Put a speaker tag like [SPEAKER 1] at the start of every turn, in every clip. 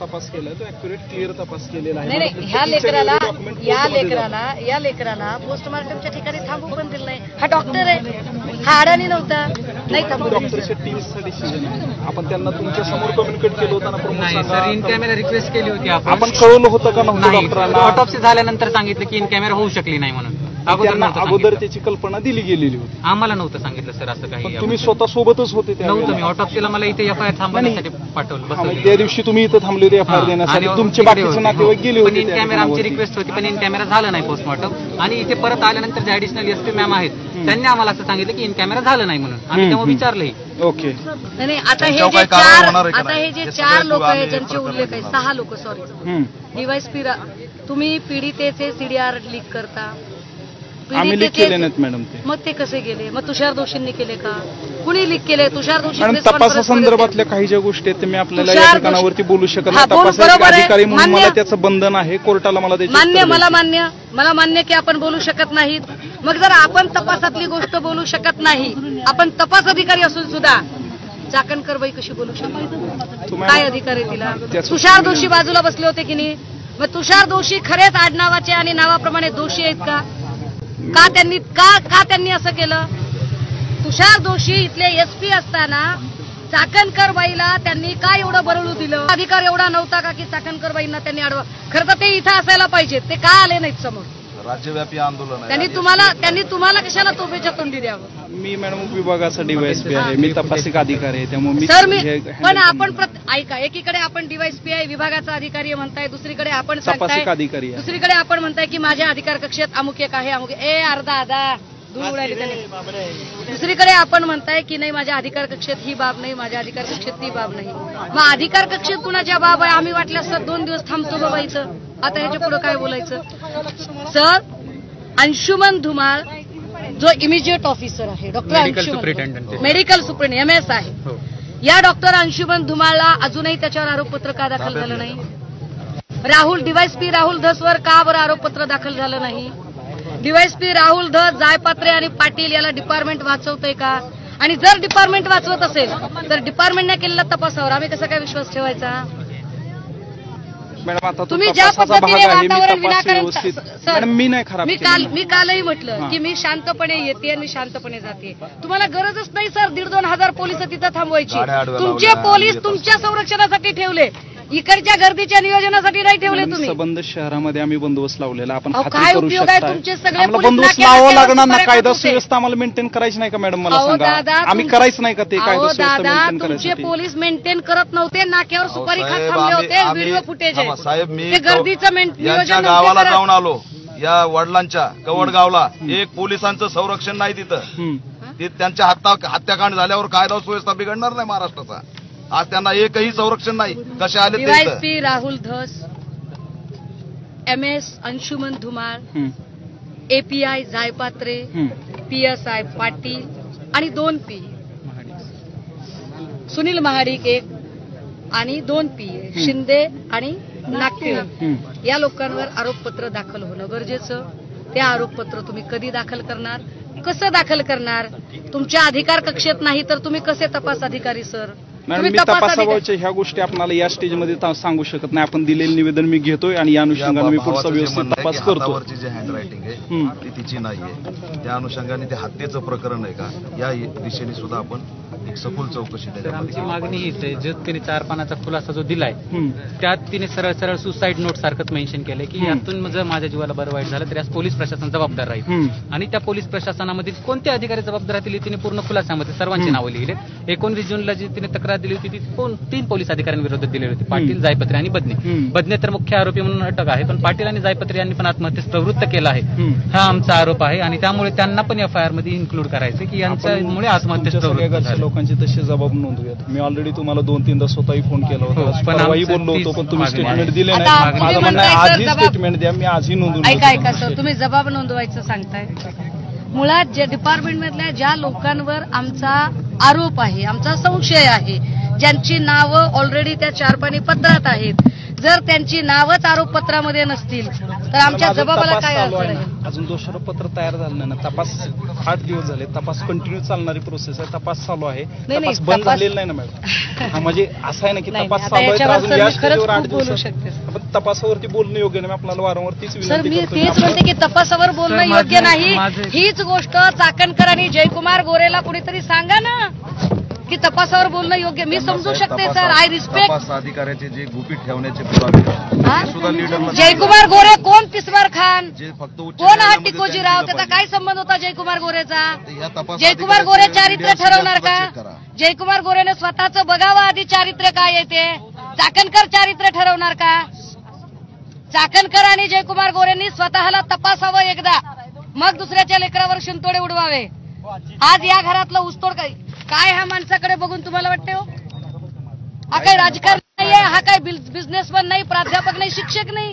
[SPEAKER 1] तपास केला तो ऍक्युरेट क्लिअर तपास केलेला आहे.
[SPEAKER 2] नाही या लेकराला पोस्टमार्टमच्या ठिकाणी थांबू पण दिलं नाही. हा डॉक्टर आहे, हा अडाणी नव्हता. नाही
[SPEAKER 1] डॉक्टरच्या टीमचा डिसिजन आहे. आपण त्यांना तुमच्या समोर कम्युनिकेट केलं होतं ना?
[SPEAKER 3] सर इन कॅमेरा रिक्वेस्ट केली होती
[SPEAKER 1] आपण कळवलं होतं का नव्हतं डॉक्टरांना?
[SPEAKER 3] ऑटोप्सी झाल्यानंतर सांगितलं की इन कॅमेरा होऊ शकली नाही म्हणून.
[SPEAKER 1] अगोदर त्याची कल्पना दिली गेलेली होती.
[SPEAKER 3] आम्हाला नव्हतं सांगितलं सर असं काही.
[SPEAKER 1] तुम्ही स्वतः सोबतच होते
[SPEAKER 3] नव्हतं. मी ऑटोप्सीला मला इथे एफआयआर थांबवण्यासाठी पाठवलं.
[SPEAKER 1] त्या दिवशी तुम्ही इथं थांबले होते एफआयआर देण्यासाठी. तुमचे बाकीचे नातेवाईक गेले होते.
[SPEAKER 3] इन कॅमेरा आमची रिक्वेस्ट होती पण इन कॅमेरा झालं नाही पोस्टमॉर्टम. आणि इथे परत आल्यानंतर जे ऍडिशनल एसपी मॅम आहेत त्यांनी आम्हाला असं सांगितलं की इन कॅमेरा झालं नाही म्हणून. आम्ही तेव्हा विचारलंही.
[SPEAKER 1] ओके.
[SPEAKER 2] नाही आता हे जे चार लोक आहेत ज्यांचे उल्लेख आहे, 6 लोक सॉरी डीवायएसपी, तुम्ही पीडितेचे सीडीआर लीक करता.
[SPEAKER 1] आम्ही लीक केले नाहीत मॅडम. ते
[SPEAKER 2] मग ते कसे गेले? मग तुषार दोषींनी केले का? कुणी लीक केले? तुषार दोषी
[SPEAKER 1] तपासासंदर्भातल्या काही ज्या गोष्टी आहेत ते मी आपल्याला या ठिकाणावरती बोलू शकत नाही. तपासाचे अधिकारी म्हणून मला त्याचं बंधन आहे. कोर्टाला मला
[SPEAKER 2] मला मान्य की आपण बोलू शकत नाहीत. मग जर आपण तपासातली गोष्ट बोलू शकत नाही, आपण तपास अधिकारी असून सुद्धा चाकणकर बाई कशी बोलू शकतो? काय अधिकार आहे तिला? तुषार दोषी बाजूला बसले होते की नाही? मग तुषार दोषी खरेच आडनावाचे आणि नावाप्रमाणे दोषी आहेत का? का त्यांनी असं केलं? तुषार दोषी इथले एसपी असताना चाकणकर बाईला त्यांनी काय एवढं बरळू दिलं? अधिकार एवढा नव्हता का की चाकणकर बाईंना त्यांनी अडवा? खरं तर ते इथं असायला पाहिजेत. ते का आले नाहीत समोर?
[SPEAKER 4] राज्यव्यापी आंदोलन
[SPEAKER 2] त्यांनी तुम्हाला कशाला तोफेच्या तोंडी द्यावं?
[SPEAKER 1] मी मॅडम उपविभागाचा डीवायएसपी आहे. मी तपासिक अधिकारी आहे. त्यामुळे
[SPEAKER 2] सर पण आपण ऐका, एकीकडे आपण डीवायएसपी आहे, विभागाचा अधिकारी म्हणताय, दुसरीकडे आपण
[SPEAKER 1] तपासिक अधिकारी,
[SPEAKER 2] दुसरीकडे आपण म्हणताय की माझ्या अधिकार कक्षेत अमुक एक आहे, अमुक अर्धा दूर उडाली त्यांनी. दुसरीकडे आपण म्हणताय की नाही माझ्या अधिकार कक्षेत ही बाब नाही, माझ्या अधिकार कक्षेत ती बाब नाही. मग अधिकार कक्षेत कुणाच्या बाब आहे? आम्ही वाटल्यास सर 2 दिवस थांबतो बाबा इथं. आता ह्याच्या पुढे काय बोलायचं? सर अंशुमन धुमाळ जो इमिजिएट ऑफिसर आहे, डॉक्टर मेडिकल सुप्रिंटेंडेंट MS आहे, या डॉक्टर अंशुमन धुमाळला अजूनही त्याच्यावर आरोपपत्र का दाखल झालं नाही? डीवायएसपी राहुल धसवर का बरं आरोपपत्र दाखल झालं नाही? डीवायएसपी राहुल धस, जायपात्रे आणि पाटील याला डिपार्टमेंट वाचवतंय का? आणि जर डिपार्टमेंट वाचवत असेल तर डिपार्टमेंटने केलेल्या तपासावर आम्ही कसा काय विश्वास ठेवायचा?
[SPEAKER 1] मॅडम आता
[SPEAKER 2] तुम्ही ज्या पद्धतीने वातावरण विनाकारण
[SPEAKER 1] मी
[SPEAKER 2] कालही म्हटलं की मी शांतपणे येते आणि मी शांतपणे जाते. तुम्हाला गरजच नाही सर 1,500-2,000 हजार पोलिस तिथं थांबवायची. तुमचे पोलीस तुमच्या संरक्षणासाठी ठेवले, इकडच्या गर्दीच्या नियोजनासाठी नाही ठेवले तुम्ही.
[SPEAKER 1] संबंध शहरामध्ये आम्ही बंदोबस्त लावलेला. आपण
[SPEAKER 2] काय उपयोग आहे? तुमचे सगळे
[SPEAKER 1] बंदोबस्त लावावं लागणार ना? कायदा सुव्यवस्था आम्हाला मेंटेन करायची नाही का मॅडम? मला सांगा, आम्ही करायचं नाही का ते कायदा सुव्यवस्था मेंटेन करायसाठी?
[SPEAKER 2] तुमचे पोलीस मेंटेन करत नव्हते, नाक्यावर सुपारी खात थांबले होते. व्हिडिओ फुटेज आहे
[SPEAKER 4] साहेब. मी
[SPEAKER 2] गर्दीचं नियोजन
[SPEAKER 4] गावाला जाऊन आलो, या वडिलांच्या कवडगावला. एक पोलिसांचं संरक्षण नाही तिथं. त्यांच्या हत्याकांड झाल्यावर कायदा सुव्यवस्था बिघडणार नाही महाराष्ट्राचा? आज त्यांना एकही संरक्षण नाही. कसे आले?
[SPEAKER 2] DySP Rahul Dhas, MS Anshuman Dhumal, API Jaypatre, PSI Patil आणि 2 PE, सुनील महाडिक 1 आणि 2 PA शिंदे आणि नागटे, या लोकांवर आरोपपत्र दाखल होणं गरजेचं. ते आरोपपत्र तुम्ही कधी दाखल करणार? कसं दाखल करणार? तुमच्या अधिकार कक्षेत नाही तर तुम्ही कसे तपास अधिकारी सर?
[SPEAKER 1] मॅडम मी तपासाबाबतच्या ह्या गोष्टी आपल्याला या स्टेजमध्ये सांगू शकत नाही. आपण दिलेलं निवेदन मी घेतोय आणि या अनुषंगाने मी पुढचा व्यवस्थित तपास करतो.
[SPEAKER 4] जी हँडरायटिंग आहे ती तिची नाहीये. त्या अनुषंगाने ते हत्येचं प्रकरण आहे का या दिशेने सुद्धा आपण एक सखोल चौकशी
[SPEAKER 3] आमची मागणी हीच आहे. जो तिने 4 पानाचा खुलासा जो दिलाय त्यात तिने सरळ सुसाईड नोट सारखंच मेन्शन केलंय की यातून जर माझ्या जीवाला बरं वाईट झालं तर यास पोलीस प्रशासन जबाबदार राहील. आणि त्या पोलीस प्रशासनामध्ये कोणते अधिकारी जबाबदार राहतील तिने पूर्ण खुलासामध्ये सर्वांची नावं लिहिले. 19 जूनला जी तिने तक्रार दिली होती ती 3 पोलीस अधिकाऱ्यांविरोधात दिलेली होती, पाटील, जायपत्रे आणि बदने तर मुख्य आरोपी म्हणून अटक आहे. पण पाटील आणि जायपत्रे यांनी पण आत्महत्येस प्रवृत्त केलं आहे, हा आमचा आरोप आहे. आणि त्यामुळे त्यांना पण FIR मध्ये इन्क्लूड करायचे की यांच्यामुळे आत्महत्येस प्रवृत्त
[SPEAKER 1] लोकांची तसे जबाब नोंदवूयात. मी ऑलरेडी तुम्हाला 2-3दा स्वतःही फोन केला होता, परवाही बोललो होतो, पण तुम्ही स्टेटमेंट दिले नाही. माझं म्हणणं आजही स्टेटमेंट द्या, मी आजही नोंदवून.
[SPEAKER 2] ऐका सर, तुम्ही जबाब नोंदवायचं सांगताय. मुळात ज्या डिपार्टमेंटमधल्या ज्या लोकांवर आमचा आरोप आहे, आमचा संशय आहे, ज्यांची नावं ऑलरेडी त्या 4 पानी पत्रात आहेत, जर त्यांची नावच आरोपपत्रामध्ये नसतील तर आमच्या जबाबाला काय अर्थ आहे?
[SPEAKER 1] अजून दोषारोपपत्र तयार झालं नाही ना. तपास 8 दिवस झाले. तपास कंटिन्यू चालणारी प्रोसेस आहे. तपास चालू आहे. तपास बंद झालेला नाही ना मॅडम. म्हणजे असं आहे ना की तपास चालू आहे तर अजून या स्टेजवर 8 दिवस आपण तपासावरती बोलणं योग्य नाही. आपल्याला वारंवार तीच
[SPEAKER 2] सर, मी
[SPEAKER 1] विनंती
[SPEAKER 2] तेच
[SPEAKER 1] करतो.
[SPEAKER 2] म्हणते की तपासावर बोलणं योग्य नाही. हीच गोष्ट चाकणकर आणि जयकुमार गोरेला कुणीतरी सांगा ना की तपासावर बोलणं योग्य. मी समजू शकते सर, आय रिस्पेक्ट.
[SPEAKER 4] तपास अधिकाऱ्याचे जे गुपित ठेवण्याचे पुरावे ते सुद्धा लीडरला
[SPEAKER 2] जयकुमार गोरे कोण? पिस्वार खान
[SPEAKER 4] जे फक्त उच्च
[SPEAKER 2] कोण? हा
[SPEAKER 4] न्यायालयामध्ये
[SPEAKER 2] टिकोजीराव.
[SPEAKER 4] त्यांनी
[SPEAKER 2] त्याचा
[SPEAKER 4] दिलं
[SPEAKER 2] काय संबंध होता जयकुमार गोरेचा?
[SPEAKER 4] पाहिजे. या तपास
[SPEAKER 2] जयकुमार गोरे
[SPEAKER 4] अधिकाऱ्याचे
[SPEAKER 2] चारित्र्य
[SPEAKER 4] मीडिया
[SPEAKER 2] ठरवणार
[SPEAKER 4] सुद्धा
[SPEAKER 2] का?
[SPEAKER 4] चेक करा.
[SPEAKER 2] जयकुमार गोरेने स्वतःचं बघावं आधी चारित्र्य काय आहे ते. चाकणकर चारित्र्य ठरवणार का? चाकणकर आणि जयकुमार गोरेंनी स्वतःला तपासावं एकदा, मग दुसऱ्याच्या लेकरावर शिंतोडे उडवावे. आज या घरातलं ऊसतोड काय ह्या माणसाकडे बघून तुम्हाला वाटते हो? हा काही राजकारण नाहीये, हा काही बिझनेसमॅन नाही, प्राध्यापक नाही, शिक्षक नाही.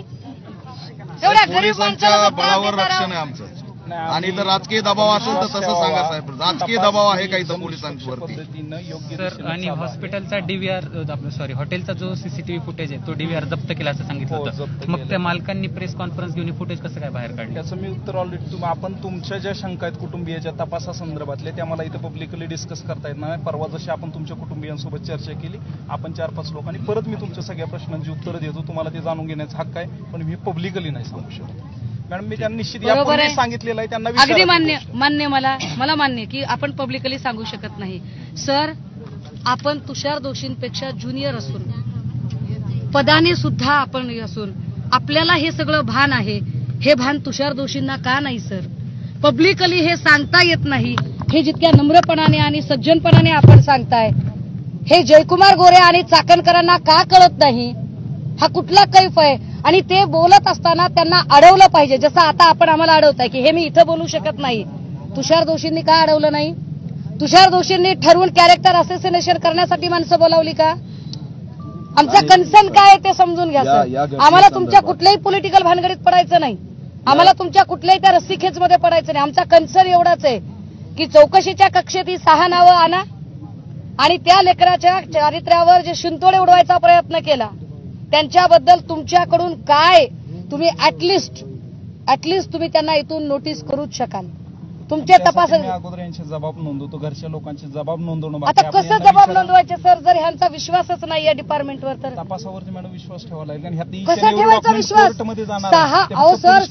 [SPEAKER 2] एवढ्या गरीब
[SPEAKER 4] पोलिसांच्या
[SPEAKER 2] माणसाला
[SPEAKER 4] बळावर
[SPEAKER 2] त्रास
[SPEAKER 4] रक्षण
[SPEAKER 2] देणारा.
[SPEAKER 4] आहे आमचं. आणि जर राजकीय दबाव असेल तर तसं सांगा साहेब. राजकीय दबाव आहे का इथं पोलिसांवरती?
[SPEAKER 3] सर, आणि हॉस्पिटलचा डीव्हीआर हॉटेलचा जो सीसीटीव्ही फुटेज आहे तो डीव्हीआर जप्त केला असं सांगितलं होतं. मग त्या मालकांनी प्रेस कॉन्फरन्स घेऊन फुटेज कसं काय बाहेर काढलं?
[SPEAKER 1] त्याचं मी उत्तर ऑलरेडी आपण तुमच्या ज्या शंका आहेत कुटुंबियाच्या तपासासंदर्भातल्या त्या मला इथं पब्लिकली डिस्कस करता येत नाही. परवा जशी आपण तुमच्या कुटुंबियांसोबत चर्चा केली, आपण 4-5 लोकांनी परत मी तुमच्या सगळ्या प्रश्नांची उत्तरं देतो. तुम्हाला ते जाणून घेण्याचा हक्क आहे, पण मी पब्लिकली नाही सांगू शकतो. मॅडम, मी त्यांना निश्चित
[SPEAKER 2] बरोबर आहे,
[SPEAKER 1] सांगितलेलं आहे त्यांना.
[SPEAKER 2] अगदी मान्य मला मान्य की आपण पब्लिकली सांगू शकत नाही. सर, आपण तुषार दोषींपेक्षा ज्युनियर असून, पदाने सुद्धा आपण असून आपल्याला हे सगळं भान आहे. हे भान तुषार दोषींना का नाही सर? पब्लिकली हे सांगता येत नाही. हे जितक्या नम्रपणाने आणि सज्जनपणाने आपण सांगताय, हे जयकुमार गोरे आणि चाकणकरांना का कळत नाही? हा कुठला कैफ आहे? आणि ते बोलत असताना त्यांना अडवलं पाहिजे, जसं आता आपण आम्हाला अडवताय की हे मी इथं बोलू शकत नाही. तुषार दोषींनी का अडवलं नाही? तुषार दोषींनी ठरवून कॅरेक्टर असोसिएशन करण्यासाठी माणसं बोलावली का? आमचा कन्सर्न काय आहे ते समजून घ्या सर. आम्हाला तुमच्या कुठल्याही पॉलिटिकल भानगडीत पडायचं नाही. आम्हाला तुमच्या कुठल्याही त्या रस्सीखेचमध्ये पडायचं नाही. आमचा कन्सर्न एवढाच आहे की चौकशीच्या कक्षेत ही 6 नावं आणा आणि त्या लेकराच्या चारित्र्यावर जे शिंतोडे उडवायचा प्रयत्न केला त्यांच्याबद्दल तुमच्याकडून काय तुम्ही ऍटलिस्ट तुम्ही त्यांना इथून नोटीस करूच शकाल. तुमचे तपास
[SPEAKER 1] अगोदर यांचे जबाब नोंदवतो, घरच्या लोकांचे जबाब नोंदवणं.
[SPEAKER 2] आता कसं जबाब नोंदवायचे सर जर ह्यांचा विश्वासच नाही या डिपार्टमेंटवर? तर
[SPEAKER 1] तपासावरती मॅडम विश्वास ठेवावा लागेल.
[SPEAKER 2] कसा ठेवायचा विश्वास?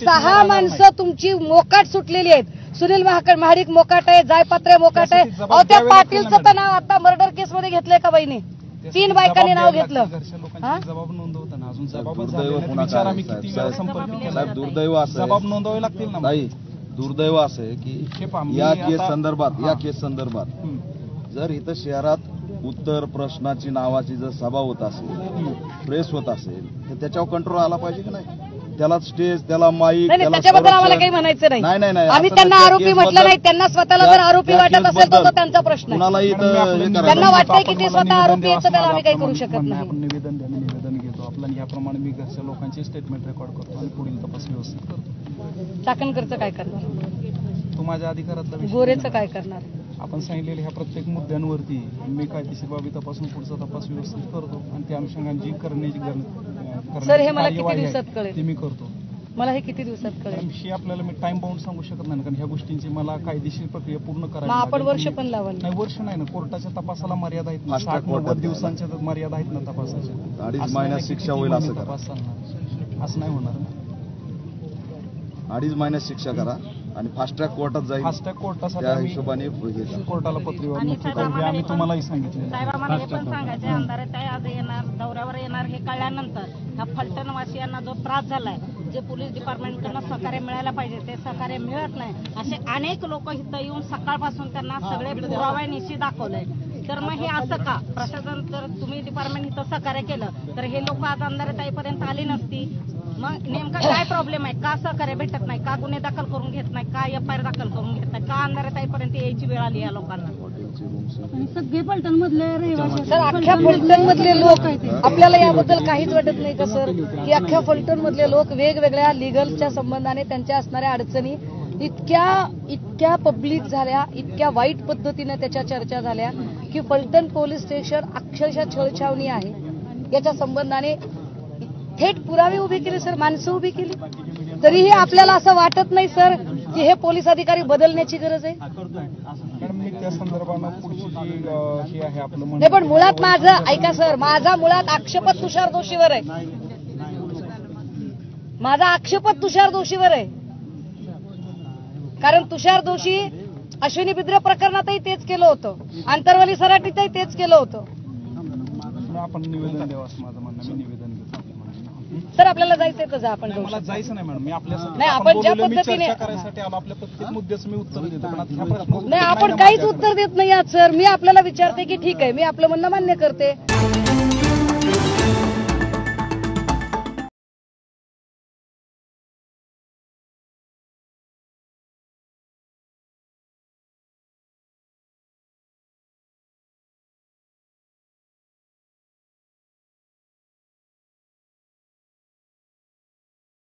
[SPEAKER 2] 6 माणसं तुमची मोकाट सुटलेली आहेत. सुनील महाडिक मोकाट आहे, जायपात्रे मोकाट आहे. अहो, त्या पाटीलचं तर नाव आता मर्डर केस मध्ये घेतलंय का बाईने? 3 बायकांनी नाव घेतलं.
[SPEAKER 1] जबाब नोंदवताना अजून विचार आम्ही किती वेळा संपर्क केला.
[SPEAKER 5] दुर्दैव असं
[SPEAKER 1] जबाब नोंदवावे लागतील ना.
[SPEAKER 5] नाही, दुर्दैव असं आहे की या केस संदर्भात जर इथं शहरात उत्तर प्रश्नाची नावाची जर सभा होत असेल, प्रेस होत असेल, तर त्याच्यावर कंट्रोल आला पाहिजे की नाही? त्याला स्टेज, त्याला माईक,
[SPEAKER 2] त्याच्याबद्दल आम्हाला काही म्हणायचं नाही.
[SPEAKER 5] नाही,
[SPEAKER 2] आम्ही त्यांना आरोपी म्हटलं नाही. त्यांना स्वतःला जर आरोपी वाटत असेल तर तो त्यांचा प्रश्न आहे.
[SPEAKER 5] कुणालाही
[SPEAKER 2] त्यांना वाटतंय की ते स्वतः आरोपी आहेत तर त्याला आम्ही काही करू शकत नाही.
[SPEAKER 1] आपण निवेदन घेतो आपलं. याप्रमाणे मी घरच्या लोकांचे स्टेटमेंट रेकॉर्ड करतो आणि पुढील तपास व्यवस्थित करतो.
[SPEAKER 2] चाकणकरचं काय करणार?
[SPEAKER 1] तो माझ्या अधिकारातला विषय.
[SPEAKER 2] गोरेचं काय करणार?
[SPEAKER 1] आपण सांगितलेल्या ह्या प्रत्येक मुद्द्यांवरती मी कायदेशीर बाबी तपासून पुढचा तपास व्यवस्थित करतो आणि त्या अनुषंगाने जी करण्याची
[SPEAKER 2] सर, हे मला किती दिवसात कळेल?
[SPEAKER 1] ते मी करतो.
[SPEAKER 2] मला हे किती दिवसात कळेल?
[SPEAKER 1] ही आपल्याला मी टाइम बाउंड सांगू शकत नाही, कारण ह्या गोष्टींची मला कायदेशीर प्रक्रिया पूर्ण करायला
[SPEAKER 2] मग आपण वर्ष पण लावाल?
[SPEAKER 1] नाही, वर्ष नाही ना. कोर्टाच्या तपासाला मर्यादा आहेत ना. 60-90 दिवसांच्या मर्यादा आहेत ना तपासाच्या.
[SPEAKER 5] 2.5 महिन्यात शिक्षा होईल असं करा.
[SPEAKER 1] तपास चालणार असं नाही होणार.
[SPEAKER 5] 2.5 महिन्यात शिक्षा करा आणि फास्ट ट्रॅक कोर्टात जाईल.
[SPEAKER 1] फास्ट ट्रॅक कोर्टासाठी
[SPEAKER 5] त्या हिशोबाने
[SPEAKER 1] कोर्टाला पत्रव्यवहार नक्की करू. हे आम्ही तुम्हालाही सांगितलं.
[SPEAKER 6] साहेब, आम्हाला हे पण सांगायचं, आमदार आज येणार, दौऱ्यावर येणार हे कळल्यानंतर ह्या फलटणवासियांना जो त्रास झालाय, जे पोलीस डिपार्टमेंटकडनं सहकार्य मिळायला पाहिजे ते सहकार्य मिळत नाही. असे अनेक लोक इथं येऊन सकाळपासून त्यांना सगळे पुराव्यानिशी दाखवलंय. तर मग हे असं का? प्रशासन, जर तुम्ही डिपार्टमेंट इथं सहकार्य केलं तर हे लोक आज आमदारताईपर्यंत आली नसती. मग नेमका काय प्रॉब्लेम आहे? का सहकार्य भेटत नाही? का गुन्हे दाखल करून घेत नाही? का FIR दाखल करून घेत नाही? का आमदारताईपर्यंत यायची वेळ आली या लोकांना?
[SPEAKER 7] सगळे पलटण मधले रहिवासी
[SPEAKER 2] सर, अख्ख्या फलटण मधले लोक, आपल्याला याबद्दल काहीच वाटत नाही का सर की अख्ख्या फलटण मधले लोक वेगवेगळ्या लिगलच्या संबंधाने त्यांच्या असणाऱ्या अडचणी इतक्या पब्लिक झाल्या, इतक्या वाईट पद्धतीने त्याच्या चर्चा झाल्या की फलटण पोलीस स्टेशन अक्षरशः छळछावणी आहे. याच्या संबंधाने थेट पुरावे उभे केले सर, माणसं उभी केली. तरीही आपल्याला असं वाटत नाही सर की हे पोलीस अधिकारी बदलण्याची गरज आहे.
[SPEAKER 1] मॅडम मी त्या संदर्भानं पुढची जी हे आहे आपलं म्हणणं-
[SPEAKER 2] नाही, पण मुळात माझं ऐका सर, माझा मुळात आक्षेपच तुषार दोषीवर आहे. माझा आक्षेपच तुषार दोषीवर आहे. कारण तुषार दोषी अश्विनी बिद्रे प्रकरणातही तेच केलं होतं, आंतरवाली सराटीतही तेच केलं होतं.
[SPEAKER 1] आपण निवेदन द्यावं असं माझं म्हणणं. मी निवेदन घेतो आपल्या म्हणणं.
[SPEAKER 2] सर आपल्याला जायचंय कसं आपण
[SPEAKER 1] नाही, मला जायचं नाही मॅडम. मी आपल्यासाठी
[SPEAKER 2] नाही, आपण ज्या
[SPEAKER 1] बोलवलं, मी
[SPEAKER 2] पद्धतीने-
[SPEAKER 1] चर्चा करायसाठी आलो. आपल्या प्रत्येक मुद्द्याचं मी उत्तर देतो. पण आता ह्या प्रश्नाचं
[SPEAKER 2] नाही, आपण
[SPEAKER 1] ना
[SPEAKER 2] काहीच
[SPEAKER 1] माझ्याकडे.
[SPEAKER 2] उत्तर देत नाही आहात सर. मी आपल्याला विचारते की ठीक आहे, मी आपलं म्हणणं मान्य करते.